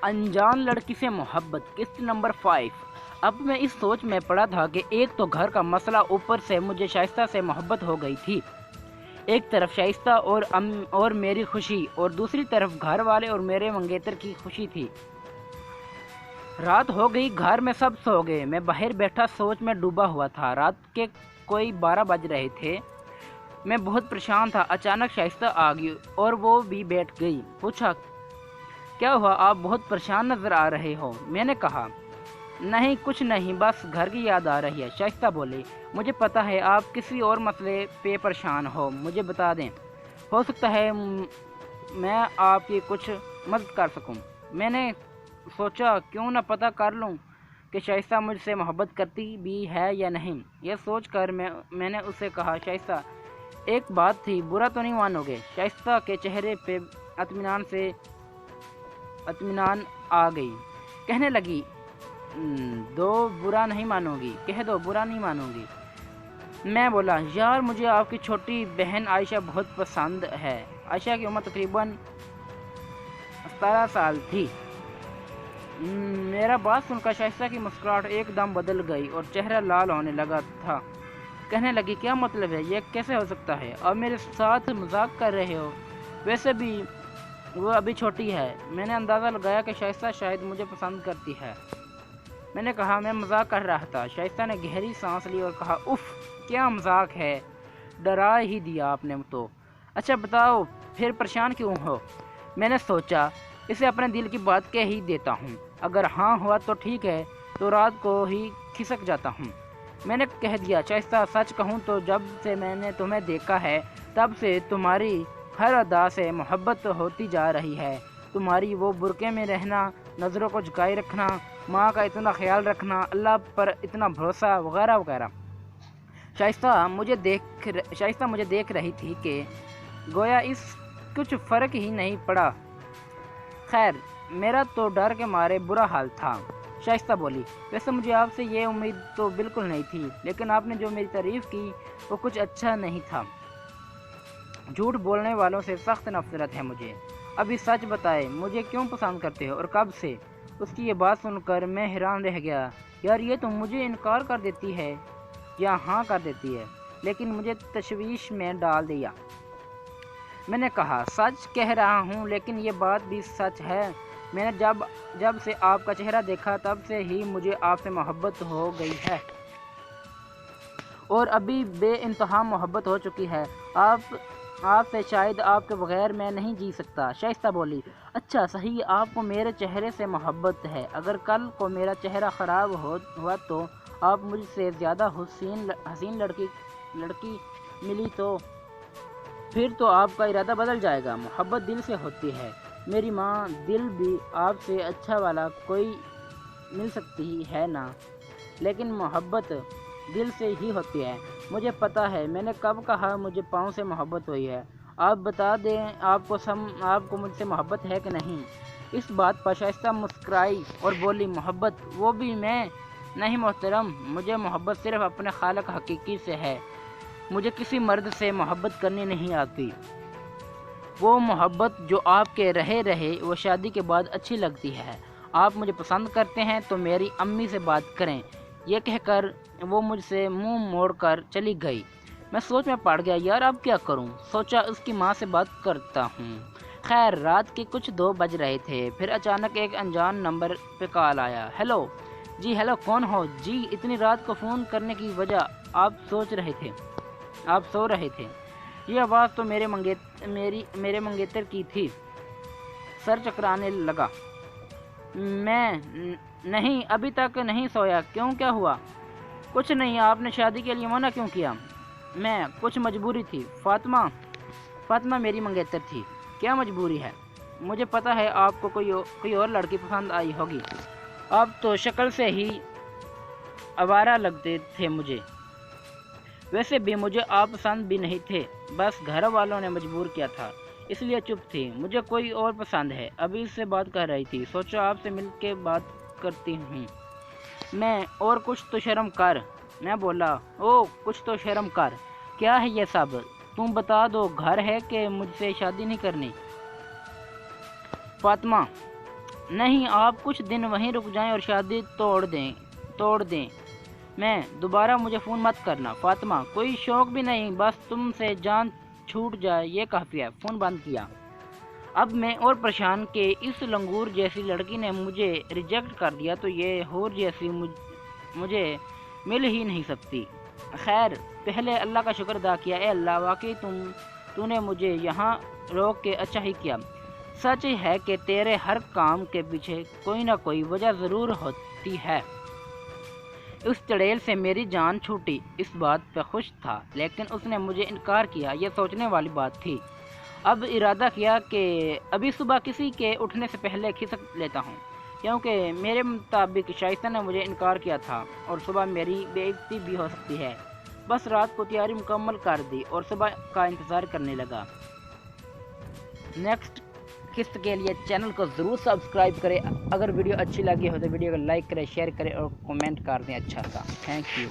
انجان لڑکی سے محبت قسط نمبر 5۔ اب میں اس سوچ میں پڑا تھا کہ ایک تو گھر کا مسئلہ، اوپر سے مجھے شائستہ سے محبت ہو گئی تھی۔ ایک طرف شائستہ اور میری خوشی، اور دوسری طرف گھر والے اور میرے منگیتر کی خوشی تھی۔ رات ہو گئی، گھر میں سب سو گئے، میں باہر بیٹھا سوچ میں ڈوبا ہوا تھا۔ رات کے کوئی 12 بج رہے تھے، میں بہت پریشان تھا۔ اچانک شائستہ آ گئی اور وہ بھی بیٹھ گئی۔ پوچھا، کیا ہوا، آپ بہت پریشان نظر آ رہے ہو؟ میں نے کہا، نہیں کچھ نہیں، بس گھر کی یاد آ رہی ہے۔ شائستہ بولی، مجھے پتا ہے آپ کسی اور مسئلے پہ پریشان ہو، مجھے بتا دیں، ہو سکتا ہے میں آپ کی کچھ مدد کر سکوں۔ میں نے سوچا کیوں نہ پتہ کر لوں کہ شائستہ مجھ سے محبت کرتی بھی ہے یا نہیں۔ یہ سوچ کر میں نے اسے کہا، شائستہ ایک بات تھی، برا تو نہیں مانو گے؟ شائستہ کے چہرے پہ اطمینان آ گئی، کہنے لگی، برا نہیں مانوں گی، کہہ دو برا نہیں مانوں گی۔ میں بولا، یار مجھے آپ کی چھوٹی بہن عائشہ بہت پسند ہے۔ عائشہ کی عمر تقریباً 17 سال تھی۔ میرا بات سن کر شائستہ کی مسکراہٹ ایک دم بدل گئی اور چہرہ لال ہونے لگا تھا۔ کہنے لگی، کیا مطلب ہے؟ یہ کیسے ہو سکتا ہے؟ آپ میرے ساتھ مذاق کر رہے ہو؟ ویسے بھی وہ ابھی چھوٹی ہے۔ میں نے اندازہ لگایا کہ شائستہ شاید مجھے پسند کرتی ہے۔ میں نے کہا، میں مذاق کر رہا تھا۔ شائستہ نے گہری سانس لی اور کہا، اف، کیا مذاق ہے، ڈرا ہی دیا آپ نے تو۔ اچھا بتاؤ پھر پریشان کیوں ہو؟ میں نے سوچا اسے اپنے دل کی بات کہہ ہی دیتا ہوں، اگر ہاں ہوا تو ٹھیک ہے، تو رات کو ہی کھسک جاتا ہوں۔ میں نے کہہ دیا، شائستہ سچ کہوں تو جب سے میں نے تمہیں دیکھا ہے تب سے تمہاری ہر ادا سے محبت ہوتی جا رہی ہے۔ تمہاری وہ برقعے میں رہنا، نظروں کو جھکائے رکھنا، ماں کا اتنا خیال رکھنا، اللہ پر اتنا بھروسہ، وغیرہ وغیرہ۔ شائستہ مجھے دیکھ رہی تھی کہ گویا اس کچھ فرق ہی نہیں پڑا۔ خیر، میرا تو ڈر کے مارے برا حال تھا۔ شائستہ بولی، ویسے مجھے آپ سے یہ امید تو بالکل نہیں تھی، لیکن آپ نے جو میری تعریف کی وہ کچھ اچھا نہیں تھا۔ جھوٹ بولنے والوں سے سخت نفرت ہے مجھے۔ ابھی سچ بتائے، مجھے کیوں پسند کرتے ہو اور کب سے؟ اس کی یہ بات سن کر میں حیران رہ گیا۔ یار یہ تو مجھے انکار کر دیتی ہے یا ہاں کر دیتی ہے، لیکن مجھے تشویش میں ڈال دیا۔ میں نے کہا، سچ کہہ رہا ہوں، لیکن یہ بات بھی سچ ہے، میں نے جب سے آپ کا چہرہ دیکھا تب سے ہی مجھے آپ سے محبت ہو گئی ہے، اور ابھی بے انتہا محبت ہو چکی ہے۔ آپ سے شاید آپ کے بغیر میں نہیں جی سکتا۔ شائستہ بولی، اچھا صحیح، آپ کو میرے چہرے سے محبت ہے۔ اگر کل کو میرا چہرہ خراب ہوا تو آپ مجھ سے زیادہ حسین لڑکی ملی تو پھر تو آپ کا ارادہ بدل جائے گا۔ محبت دل سے ہوتی ہے میری ماں، دل بھی آپ سے اچھا والا کوئی مل سکتی ہے نا، لیکن محبت دل سے ہی ہوتی ہے۔ مجھے پتہ ہے میں نے کب کہا مجھے پاؤں سے محبت ہوئی ہے۔ آپ بتا دیں، آپ کو مجھ سے محبت ہے کہ نہیں؟ اس بات پر شائستہ مسکرائی اور بولی، محبت؟ وہ بھی میں؟ نہیں محترم، مجھے محبت صرف اپنے خالق حقیقی سے ہے۔ مجھے کسی مرد سے محبت کرنی نہیں آتی۔ وہ محبت جو آپ کے رہے وہ شادی کے بعد اچھی لگتی ہے۔ آپ مجھے پسند کرتے ہیں تو میری امی سے بات کریں۔ یہ کہہ کر وہ مجھ سے منہ موڑ کر چلی گئی۔ میں سوچ میں پڑ گیا، یار اب کیا کروں؟ سوچا اس کی ماں سے بات کرتا ہوں۔ خیر، رات کے کچھ 2 بج رہے تھے، پھر اچانک ایک انجان نمبر پہ کال آیا۔ ہیلو جی، ہیلو، کون ہو جی؟ اتنی رات کو فون کرنے کی وجہ؟ آپ سو رہے تھے؟ یہ آواز تو میرے منگیتر کی تھی۔ سر چکرانے لگا۔ میں نہیں، ابھی تک نہیں سویا۔ کیوں، کیا ہوا؟ کچھ نہیں، آپ نے شادی کے لیے منع کیوں کیا؟ میں کچھ مجبوری تھی۔ فاطمہ میری منگیتر تھی۔ کیا مجبوری ہے؟ مجھے پتا ہے آپ کو کوئی اور لڑکی پسند آئی ہوگی۔ آپ تو شکل سے ہی آوارہ لگتے تھے مجھے۔ ویسے بھی مجھے آپ پسند بھی نہیں تھے، بس گھر والوں نے مجبور کیا تھا، اس لیے چپ تھی۔ مجھے کوئی اور پسند ہے، ابھی اس سے بات کر رہی تھی، سوچا آپ سے مل کے بات کرتی ہوں۔ میں اور کچھ تو شرم کر۔ میں بولا، کچھ تو شرم کر، کیا ہے یہ سب؟ تم بتا دو، گھر ہے کہ مجھ سے شادی نہیں کرنی؟ نہیں، آپ کچھ دن وہیں رک جائیں اور شادی توڑ دیں۔ میں دوبارہ مجھے فون مت کرنا۔ فاطمہ: کوئی شوق بھی نہیں، بس تم سے جان چھوٹ جائے یہ کافی ہے۔ فون بند کیا۔ اب میں اور پریشان کہ اس لنگور جیسی لڑکی نے مجھے ریجیکٹ کر دیا تو یہ ہور جیسی مجھے مل ہی نہیں سکتی۔ خیر، پہلے اللہ کا شکر ادا کیا، اے اللہ، واقعی تو نے مجھے یہاں روک کے اچھا ہی کیا۔ سچ ہے کہ تیرے ہر کام کے پیچھے کوئی نہ کوئی وجہ ضرور ہوتی ہے۔ اس چڑیل سے میری جان چھوٹی، اس بات پہ خوش تھا، لیکن اس نے مجھے انکار کیا، یہ سوچنے والی بات تھی۔ اب ارادہ کیا کہ ابھی صبح کسی کے اٹھنے سے پہلے کھسک لیتا ہوں، کیونکہ میرے مطابق شائستہ نے مجھے انکار کیا تھا اور صبح میری بے عزتی بھی ہو سکتی ہے۔ بس رات کو تیاری مکمل کر دی اور صبح کا انتظار کرنے لگا۔ نیکسٹ قسط کے لیے چینل کو ضرور سبسکرائب کریں۔ اگر ویڈیو اچھی لگی ہو تو ویڈیو کو لائک کریں، شیئر کریں اور کمنٹ کر دیں اچھا سا۔ Thank you.